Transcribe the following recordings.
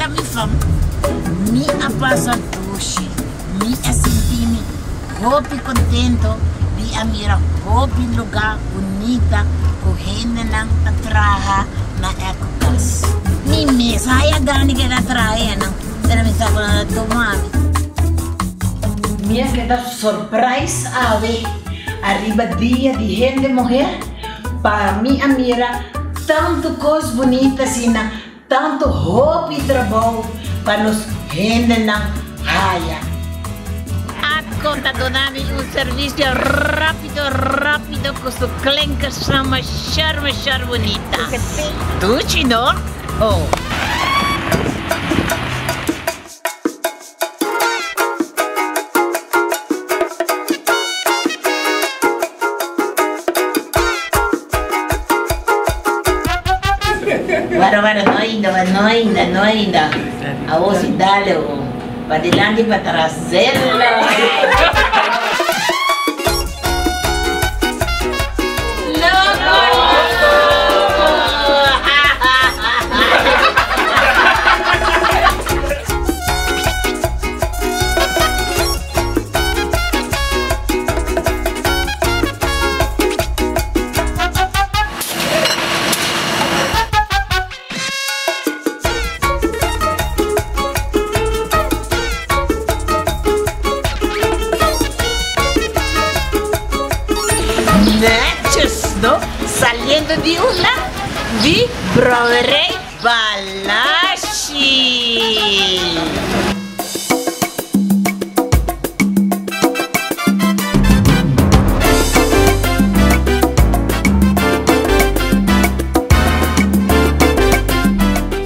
Mira mi fam, mi apasa dushi, mi asintimi, hopi contento, di amira hopi lugar bonita, correndo ng tatraha na ekukas. Mi mesa,aya gani que na trahe na, pero me está con la tomami. Minha queda surprise ave, arriba dia de gente mulher, para mi amira, tanto coisa bonita sina, tanto hobby trabalho para nos gente na raya. At conta donami serviço rápido com su clenca sama charme bonita. Tu chino? Oh. Bueno, no ainda. A vos dale, para adelante y para atrás. ¿No? Saliendo de una, vi Broderey Balashi.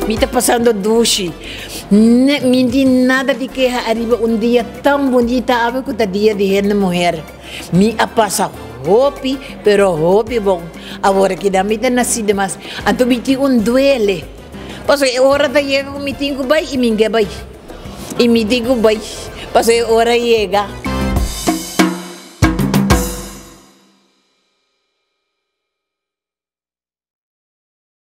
Me está passando duche. Hindi nada de que arriba dia tão bonita, ave que dia de gente mulher. Me a passar hopi, pero hopi bom. Agora que dá me nascida mas, anto biti duele. Paso hora da chega com mitinho vai e minha vai. E mitinho vai. Paso hora chega.